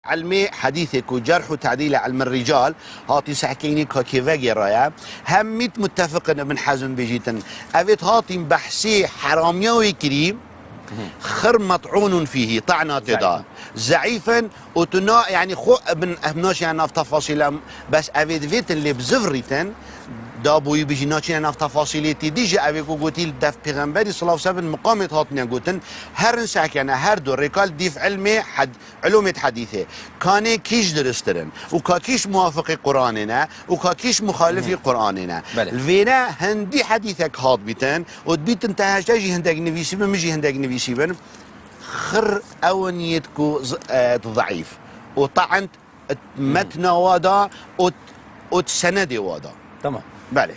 علمي حديثك وجرح وتعديل علم الرجال هاتي سحكيني كاكيفاجي رايا هميت متفق ان ابن حزم بيجيتن افيت هاتي بحسي حراميوي كريم خر مطعون فيه طعنة دا زعيفا وتنا يعني خو ابن ابناش يعني في تفاصيل بس افيت فيت اللي بزفريتن دابوي بيجي ناچين ناف تفاصيلتي ديجي ابيكو قوتيل دف پیغمبري صلى الله عليه وسلم مقامت هاتنيا قوتن هر نساك يعني هر دو ريكال ديف علمي علومة حديثة كان كيش درسترن وكاكيش موافق قرآننا وكاكيش مخالف قرآننا الفينا هندي حديثك هات بيتن وتبيت انتهاش تاجي هندق نفيسي بن مجي هندق نفيسي بن خر اونيتكو ضعيف وطعنت متن وادا وتسندي وادا تمام بله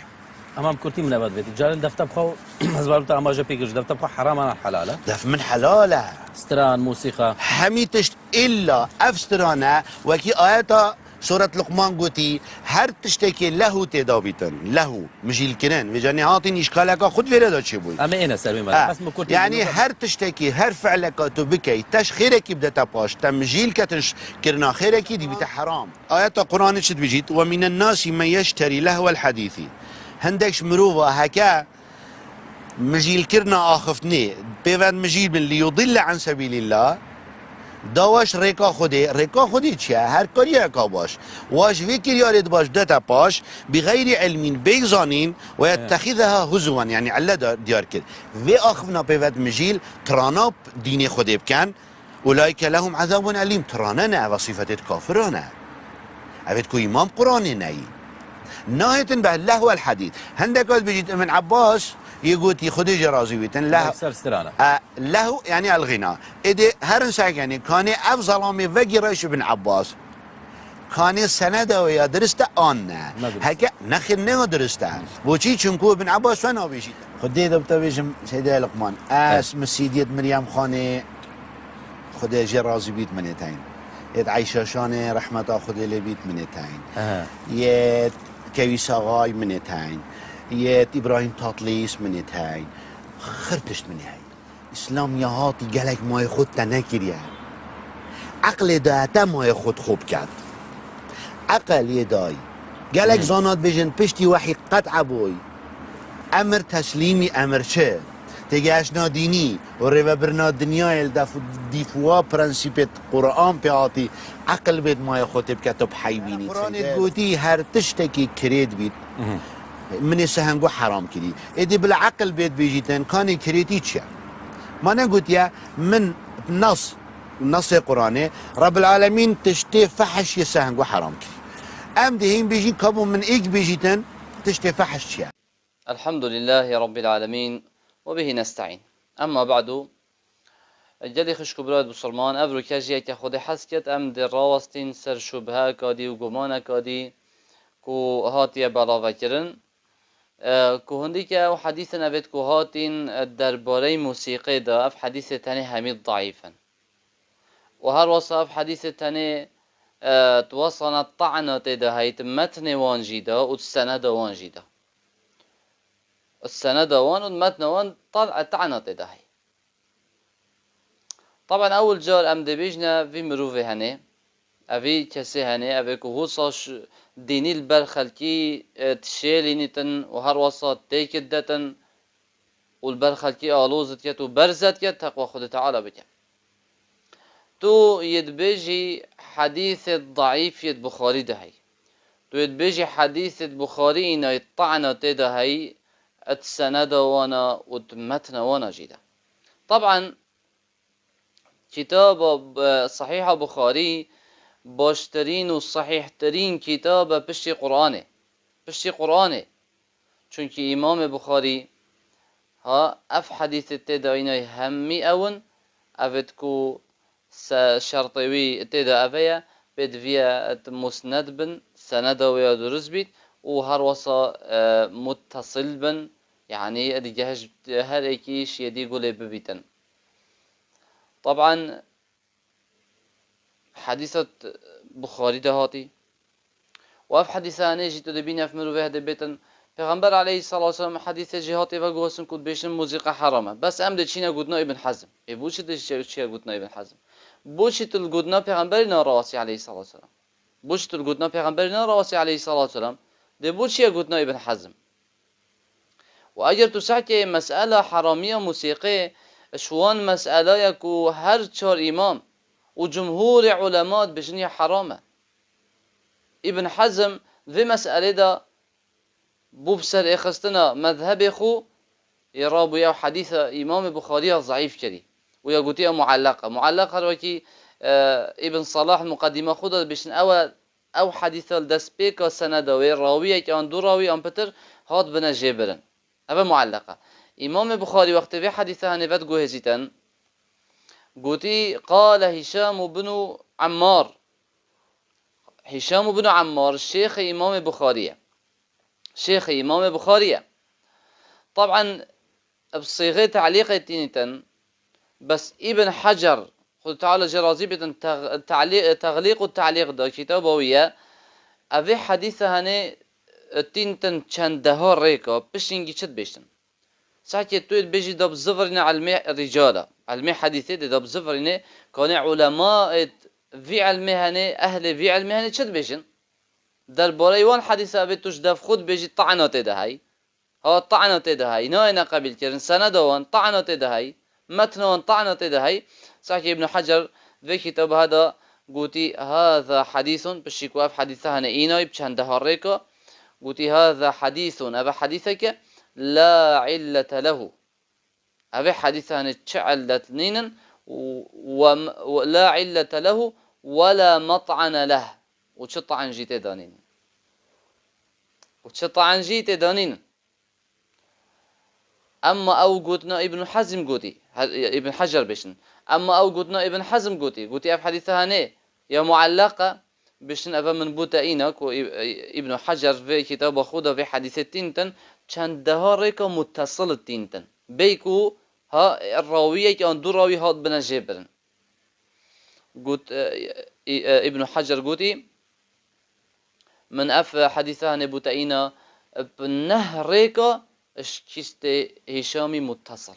امام كرتي من ابد بيت جارن دفتر بخو هزبرت اما جا بيكش دفتر بخو حرام انا حلاله دف من حلاله ستران موسيقى حميتش الا افسترانا وكي اياتا سورة لقمان قوتي هر تشتكي له تدابيتن له مجي الكنان وجاني هاتين اشكالك خد في ردا تشي بوي اما انا سلمي مالا بس مكرتي يعني هر تشتكي هر فعلك تبكي تش خيرك بدأ تباش تمجيل كتش كرنا خيرك دي بتا حرام اياتا قرآن شد بجيت ومن الناس من يشتري لهو الحديث هندكش مروفة هكا مجيل كرنا آخفتني بيفان مجيل من ليضل عن سبيل الله داواش ريكا خودي چيا هر كاري اكا باش واش فكر يارد باش دتا باش بغير علم بيزانين ويتخذها هزوا يعني علا ديار كده في آخفنا بيفان مجيل تراناب دين خودي بكان أولئك لهم عذاب أليم تراننا وصفة كافرنا أفتكو إمام قرآن ناي نهاية به الله الحديث هندك بيجي من عباس يقول خديجة رازي بيتن له له يعني الغنى إذا هرنساك يعني كان أفضل من فقيرش ابن عباس كان سنده ويا درسته آن هكا نخير نه درسته بوشي چونكو ابن عباس فنا بيجي خدي دبتا بيجم سيدي لقمان اسم سيدية مريم خاني خديجة رازي بيت منتين يد عيشة شاني رحمة خدي لي بيت منتين يد كويسة غاي منتين يت إبراهيم تاطليس منتين خرتشت من هاي إسلام يا هاتي قالك ما يخد تنكر يا عقل داتا ما يخد خوب كات عقل يداي قالك زانات بيجن بشتي وحي قطع بوي أمر تسليمي أمر چه تيجاشنا ديني وريفا برنا الدنيا الدفو ديفوا برنسيبت قرآن بيعطي عقل بيت ما يخد بكتب حيبيني قرآن تقولي هر تشتكي كريد بيت من السهنجو حرام كذي إذا بالعقل بيت بيجيتن كان كريتيتشا ما نقول يا من نص قرآني رب العالمين تشتي فحش يسهنجو حرام كذي أم دهين بيجي كابو من إيج بيجيتن تشتي فحش يا الحمد لله رب العالمين وبه نستعين أما بعد الجلي خشكو براد بسلمان أبرو كاجي كخود حسكت أم در راوستين سر شبهة كادي وقمانة كادي كو هاتي بلاغة كرن كو هنديك او حديث نبيت كو هاتين درباري موسيقى دا اف حديث تاني هميد ضعيفا وهر وصف حديث تاني توصنا الطعنة دا هيت متن وان جيدا والسند وان جيدا السند وان والمتن وان الطعنة دا هي طبعا اول جار ام دبيجنا في مروفي هني اوی کسی هنی اوی که هوساش دینی البرخلکی تشیلینیتن و هر وسط تیکدتن و البرخلکی آلوزت کت و برزت کت تقوى خود تعالى بك تو يدبيجي حديث ضعيف يد بخاري دهي تو يدبيجي حديث بخاري إنه يطعنه تدهي السند وانا ومتن وانا جيدا طبعا كتاب صحيح بخاري باشترين و صحيح ترين كتاب بشي قرآنه چونك امام بخاري ها اف حديث التدايني همي اون افتكو شرطوي التدا افيا بيد فيا مسند بن سند ويا درس بيت و هر وصا متصل بن يعني الجهج هر ايكيش يدي قولي ببيتن طبعا حديثة بخاري دهاتي وف حديثاني جيتو دبينا في مروفه دبيتن پیغمبر عليه الصلاة والسلام حديث جهاتي وقوسن كود بيشن موسيقى حرامه بس ام ده چينا قدنا ابن حزم بوش ده چينا قدنا ابن حزم بوشي تلقودنا پیغمبرنا راسي عليه الصلاة والسلام بوشي تلقودنا پیغمبرنا راسي عليه الصلاة والسلام دي بوشي قودنا ابن حزم وأجر تسعكي مسألة حرامية موسيقية شوان مسألة يكو هر چار إمام وجمهور علماء بجنية حرامة ابن حزم ذي مسألة دا بوبسر اخستنا مذهب خو يرابو يو حديث إمام بخاري ضعيف كري ويقولي معلقة روكي ابن صلاح المقدمة خدا بشن أو حديث الدسبيك سنة وراوية كان دو راوي أم بتر هاد بنا جبرن هذا معلقة إمام بخاري وقت في حديثها نفت جوهزيتن قوتي قال هشام بن عمار الشيخ إمام بخاري طبعا بصيغة تعليق تينتن بس ابن حجر خذ تعالى جرازي بتن تغليق التعليق ده كتابوية أبي حديثة هني تينتن چنده ريكا بشينجي چد بيشتن ساعتي تويل بيجي دب زفرنا علمي رجالة علمي حديثة دب زفرنا كان علماء في علمي هني أهل في علمي هني چد بيشن در باريوان حديثة أبي توش دف خود بيجي طعنات ده هاي ها طعنات ده هاي ناينا قبل كرن سندوان طعنات ده هاي متنوان طعنات ده هاي ساعتي ابن حجر في كتاب هذا قوتي هذا حديث بشيكواف حديثة هني إيناي بچنده ريكا قلت هذا حديث أبا حديثك لا علة له أبا حديثان تشعلت نينا ولا علة له ولا مطعن له وتشطعن جيت دانين أما أو قلتنا ابن حزم قلتي ابن حجر بشن أما أو قلتنا ابن حزم قلتي أبا حديثان يا معلقة بشن أبا من بوتاينك وابن حجر في كتاب خدا في حديث التينتن چنده ريكا متصل التينتن بيكو ها الراوية كان دو راوي هاد بنا جبرن قلت ابن حجر قلتي من أف حديثها نبوتاينا بنه ريكا اشكست هشامي متصل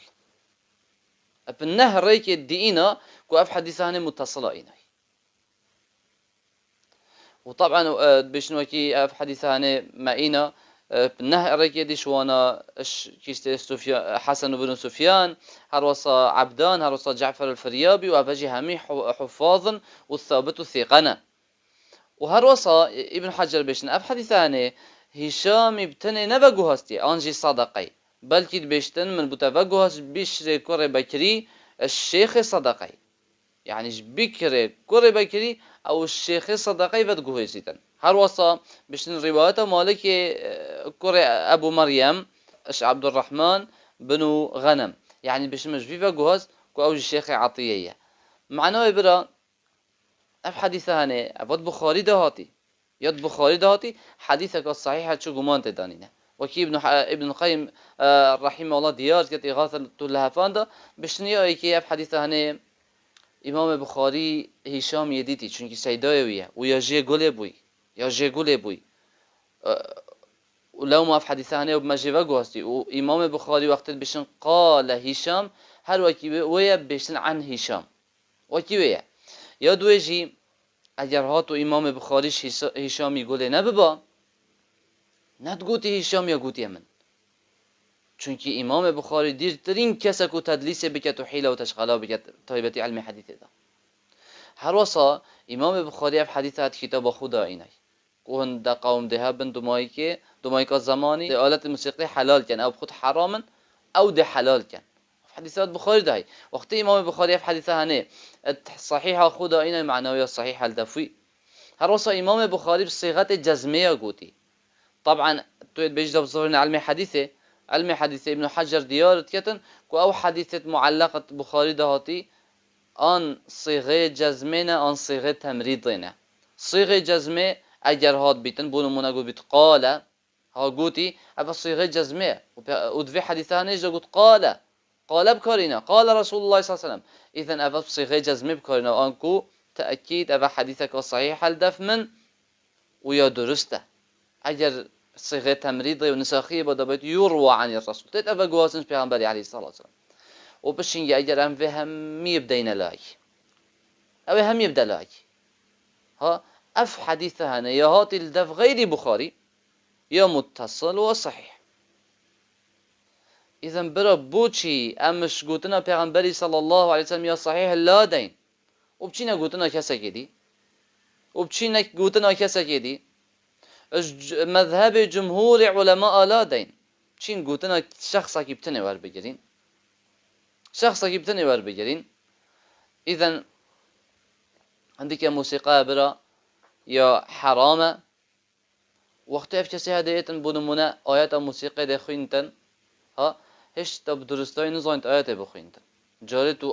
بنه ريكا دينا كو أف حديثها متصلة إينا وطبعا بشنوكي في حديثانه معينا بالنهر ركيدي شوانا كيست سفيان حسن بن سفيان هروسا عبدان هروسا جعفر الفريابي وابجي همي حفاظ والثابت الثقنا وهروسا ابن حجر بشن في حديثانه هشام بتني نبغو هستي انجي صدقي بلكي بيشتن من بتفغو هست بشر كره بكري الشيخ صدقي يعني بكري كره بكري أو الشيخ صدقي بدقوه يسيتن هر وصا بشن رواية مالك كرة أبو مريم أش عبد الرحمن بنو غنم يعني بشن مجفيفة جوهز كو أوج الشيخ عطية معناه يبرا أف حديثة هني أبد بخاري دهاتي حديثك الصحيح شو جمان تدانينه وكي ابن القيم رحمه الله ديار كت إغاثة اللهفان ده بشنيا يكي أف حديثة هني امام بخاری هشام یدیتی چونکی سیدایویه و یا جه گله بوی ولو ما في حديثانه وبمجيبه قوستي وامام بخاري وقت بشن قال هشام هر وكي ويا بشن عن هشام وكي ويا يا دويجي اگر هاتو امام بخاريش هشام يقول نببا نتقوتي هشام يا قوتي من چونکی امام بخاری دیرترین کس کو تدلیس بکت و حیله و تشغاله بکت طایبتی علم حدیث ده هر وصا امام بخاری اف حدیثات کتاب خدا اینای کوهن دا قوم ده بن دمایی که زمانی ده آلت موسیقی حلال کن او خود حرامن او ده حلال کن حدیثات بخاری ده وقتی امام بخاری اف حدیثه هنه صحیح خدا اینای معنوی صحیح الدفوی هر وصا امام بخاری بصيغه جزميه قوتي طبعا تويد بيجدا بظهر علم حديثه علم حديث ابن حجر ديارت كتن كو او حديثة معلقة بخاري دهاتي آن صيغه جزمينه آن صيغه تمريضينه صيغه جزمه اگر هات بيتن بونمونه قول بيت قال ها قوتي ابا صيغه جزمه ودفي حديثانه اجا قلت قال بكارينا قال رسول الله صلى الله عليه وسلم اذن ابا صيغه جزمه بكارينا انكو تأكيد ابا حديثك صحيح الدف من ويا درسته اگر صيغه تمريضه ونساخيه بدبت يروى عن الرسول تتبع قواسن پیغمبر عليه الصلاه والسلام وبشين اگر هم فهم مي بدينا لاي أو هم يبدأ لاك ها أف حديثة هنا يا هات الدف غير بخاري يا متصل وصحيح. إذا برا بوشي أمش قوتنا بيغنبري صلى الله عليه وسلم يا صحيح لا دين وبچينا قوتنا كسا كدي وبچينا قوتنا كسا كدي مذهب جمهور علماء لا دين چين قوتنا شخصا كي بتني وار بجرين شخصا كي بتني وار بجرين. إذا عندك يا موسيقى برا يا حرامة وقت اف کسی هدایتن بودمونه آیت موسیقی ده خوینتن ها هیچ تب درستای نزاینت آیت بخوینتن جاری تو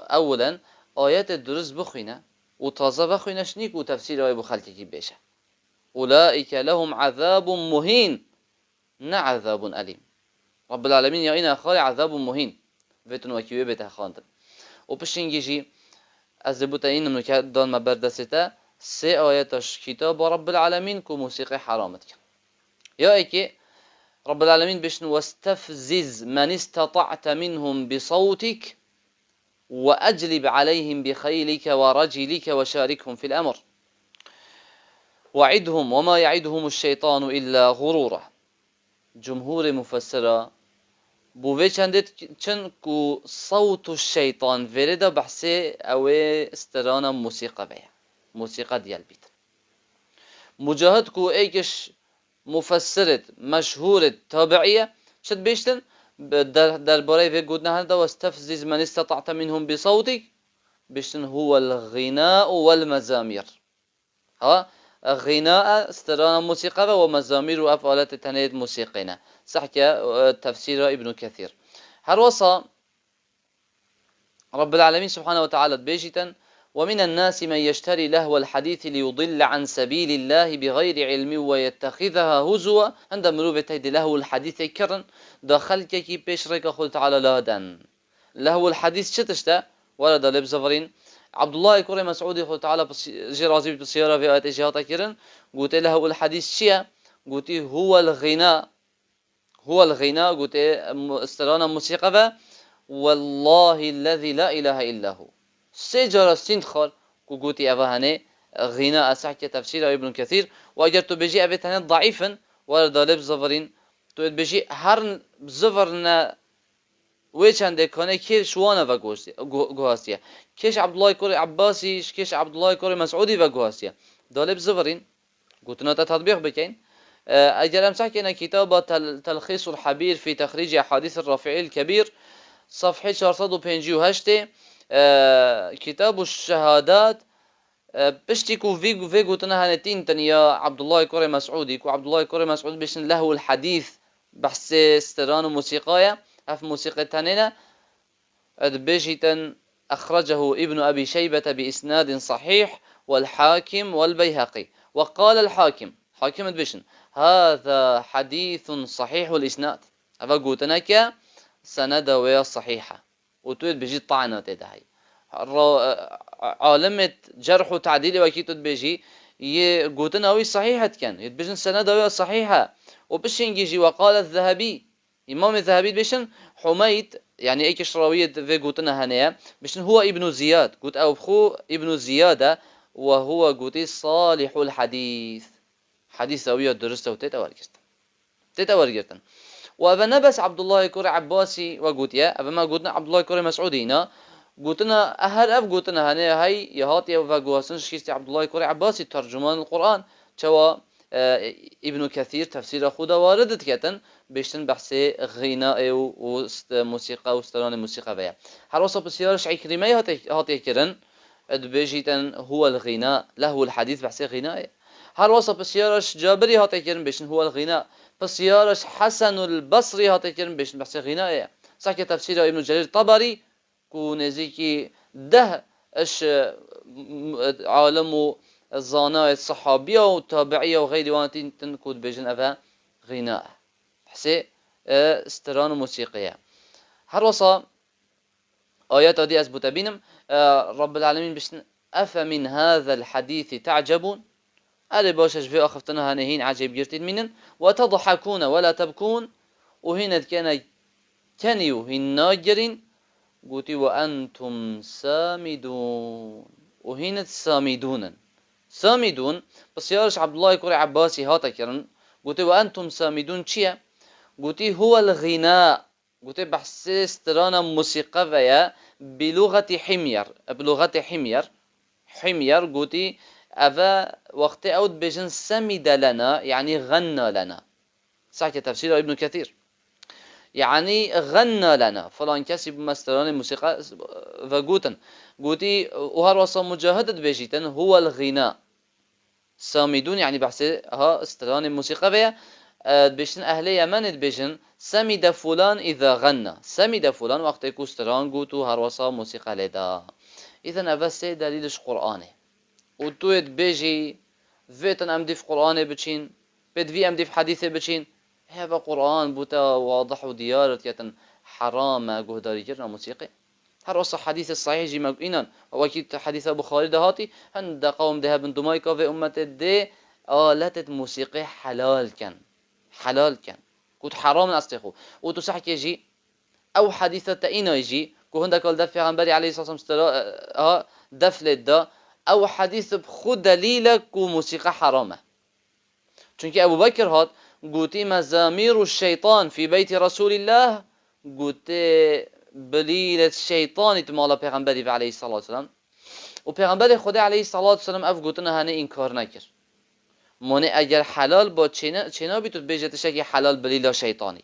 اولا آیت درست بخوینه و تازه بخوینش نیک و تفسیر آیه بخلکی کی بشه. اولئک لهم عذاب مهین نه عذاب علیم. رب العالمین یا این اخوال عذاب مهین بهتون وکیوه بهت خواندن و پشینگیجی از بوتا این نمونه دان ما بردسته سه آیتش کتاب رب العالمین کو موسیقی حرامت کن یا ایکی رب العالمين بشن واستفزز من استطعت منهم بصوتك وأجلب عليهم بخيلك ورجلك وشاركهم في الأمر وعدهم وما يعدهم الشيطان إلا غرورا. جمهور مفسرة بوفي چندت چن كو صوت الشيطان فرده بحثي او استرانا موسيقى بيا موسيقى ديال بيت مجاهد كو ايكش مفسرت مشهورة تابعية شد بيشتن در باري في قدنا هذا واستفزز من استطعت منهم بصوتك بيشتن هو الغناء والمزامير ها غناء استرانا موسيقى ومزامير وأفعالات تنيد موسيقينا صحكى تفسير ابن كثير. هروصا رب العالمين سبحانه وتعالى بيجتا ومن الناس من يشتري لهو الحديث ليضل عن سبيل الله بغير علم ويتخذها هزوا عند مروبة هيدي لهو الحديث كرن داخل كي بيش ريكا قلت على لادن لهو الحديث شتشتا ورد لبزفرين عبد الله كوري مسعودي قلت تعالى جرازي بالسيارة في آيات إجهاتا كرن قلت لهو الحديث شيا قلت هو الغناء قلت استرانا موسيقى والله الذي لا إله إلا هو سجارة سندخل كوجوتي أفهاني غناء سحكي تفسير ابن كثير وأجر تبجي أبيتهاني ضعيفا ورد لب زفرين تو بجي هر زفرنا ويش عندك كونه كير شوانا وجواسيا كيش عبد الله كوري عباسي كيش عبد الله كوري مسعودي وجواسيا دالب زفرين قلتنا تطبيق بكين أجل أمسحك أن كتاب تلخيص الحبير في تخريج أحاديث الرافعي الكبير صفحة 458 كتاب الشهادات بشتكو في قلتنا هنتين تنيا عبد الله كوري مسعودي كو عبد الله كوري مسعود بشن له الحديث بحث استران موسيقايا أف موسيقى تانينا بيجيتا أخرجه ابن أبي شيبة بإسناد صحيح والحاكم والبيهقي وقال الحاكم حاكم بشن هذا حديث صحيح الإسناد أفا قلتنا سند ويا صحيحة وتويد بيجي طعنات هاي عالمة جرح وتعديل وكيتو بيجي قلتنا وي صحيحة كان يتبجن سند ويا صحيحة وبشن يجي وقال الذهبي إمام الذهبي بشن حميد يعني ايكش راوية في قلتنا هنيا بشن هو ابن زياد قلت او بخو ابن زيادة وهو قلت صالح الحديث حديث راوية درسته تتورجرتن وأبا نبس عبد الله كوري عباسي وقلت يا أبا ما قلتنا عبد الله كوري مسعودينا قلتنا أهل أب قلتنا هنيا هاي يهاتي وفاقواسن شكيستي عبد الله كوري عباسي ترجمان القرآن شوا ابن كثير تفسير خدا واردت كتن بيشتن بحثي غناء وموسيقى وستران الموسيقى بيا هروصة بسيارش عكرمي هاتي كرن بيجيتن هو الغناء له الحديث بحثي غناء هروصة بسيارش جابري هاتي كرن بيشتن هو الغناء بسيارش حسن البصري هاتي كرن بيشتن بحثي غناء ساكي تفسير ابن جرير طبري كو نزيكي ده اش عالم الزاناء الصحابية والتابعية وغير وانتين تنكود بيجن أفا غناء حسي استران موسيقية هروصا آيات دي أثبت بينم رب العالمين بشن أفمن هذا الحديث تعجبون ألي باشش في أخفتنا هنهين عجيب جرتين منن وتضحكون ولا تبكون وهنا كان كانيو هن ناجرين قوتي وأنتم سامدون وهينت سامدون. سامدون بسيارش عبد الله كوري عباسي هاتا كرن قوتي وأنتم سامدون چيا؟ قوتي هو الغناء، قوتي بحثي استرانا موسيقى ويا بلغة حمير، بلغة حمير. حمير قوتي أفا وقت أود بجن سمد لنا يعني غنى لنا، صح كتفسير ابن كثير، يعني غنى لنا فلان كسي بمستران الموسيقى فقوتن قوتي وهر وصا مجاهدة بجيتن هو الغناء. سامدون يعني بحثي ها استران الموسيقى ويا بيشن أهل يمن بيشن سمد فلان إذا غنى، سمد فلان وقت يكون استران قوتو هر وصا موسيقى لدا. إذن أفسي دليلش قرآنه وتويت بيجي فيتن أمدي في قرآنه بچين بدفي أمدي في حديثه بچين هذا قرآن بوتا واضح وديارة يتن حرام قهداري جرنا موسيقى. هر وصا حديث الصحيح جي مقينا وكيد حديث بخاري دهاتي هند قوم ده بن دمايكا في أمة دي آلات موسيقى حلال كان، حلال كان كنت حرام أستيخو وتصحك يجي أو حديثة تأينا يجي كهندا قال دفع عن عليه الصلاة والسلام دفلت دا أو حديث بخود دليلك وموسيقى حرامة. چونك أبو بكر هات قوتي مزامير الشيطان في بيت رسول الله قوتي بليلة الشيطان تمالا پیغمبری عليه الصلاة والسلام و پیغمبر خدا عليه الصلاة والسلام اف قوتنا هنه انکار نکر مانه اگر حلال با چنا بیتود بجتش که حلال بلیلا شیطانی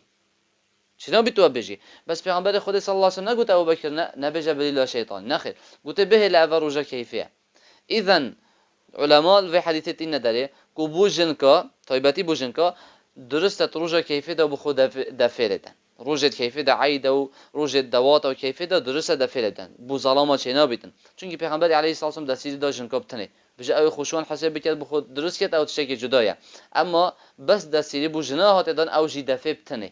چنا بیتو بجی بس پیغمبر خدا صلی الله علیه وسلم نگوت ابو بکر نبجه بلیلا شیطانی نخیر قوت به لعوه روژه کیفیه. اذن علماء في حديثة إن داره كوبوجنكا طيبتي بوجنكا درست روجا كيفية دا بخود دفيلتن روجت كيفية دا عيدا و روجت دواتا و كيفية دا درست دفيلتن بو ظلامة چينا بيتن چونكي پیغمبر عليه الصلاة والسلام دستيري دا جنكا بتنه بجا اوي خوشوان حساب بكت بخود درست كت او تشكي جدايا اما بس دستيري بو جناها تدان او جي دفي بتنه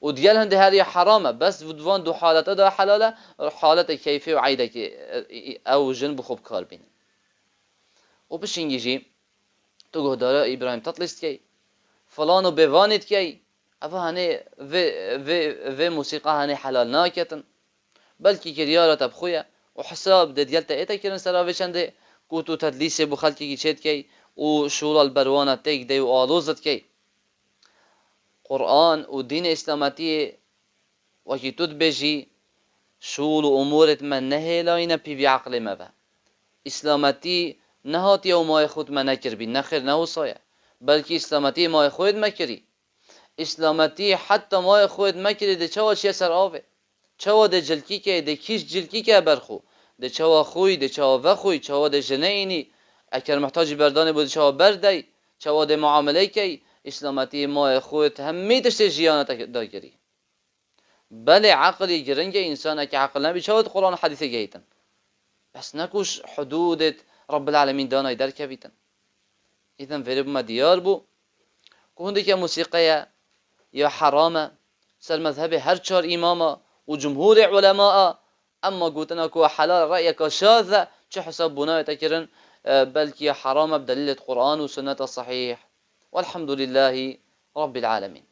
و ديال هنده هذه حرامه بس ودوان دو حالتا دا حلاله حالت كيفية و عيدا او جن بخوب كار بين و بشين يجي تو قهدارا إبراهيم تطلست كي فلانو بوانت كي أفا هني في موسيقى هني حلال ناكتن بلكي كريارة تبخويا وحساب ديالتا إيتا كرن سراوي چنده كوتو تدليسي بو خلقي كي چيت كي و شولا البروانة تيك دي و آلوزت كي قرآن و دين إسلاماتي وكي تود بجي شول و أمورت من نهي لاينا بي عقل مبا إسلاماتي نهاتی او مای خود من نکر بی نخیر نه وصایه بلکه اسلامتی مای خود مکری اسلامتی حتی مای خود مکری ده چوا چیه سر آوه چوا ده جلکی که ده کیش جلکی که برخو ده چوا خوی ده چوا وخوی چوا ده جنه اینی اکر محتاج بردانه بود چوا بردی چوا ده معامله که اسلامتی مای خود همی دشته جیانت داگری بله عقلی گرنگ انسان اکر عقل نبی چوا ده قرآن حدیث گیتن بس نکوش حدودت رب العالمين دانا يدار كبيتن. إذن في ربما ديار بو كهندك يا موسيقى يا حرامة سر مذهب هر چار إماما وجمهور علماء أما قوتنا كو حلال رأيك شاذة چه حساب بناء تكرن بلكي حرامة بدليل القرآن والسنة الصحيح والحمد لله رب العالمين.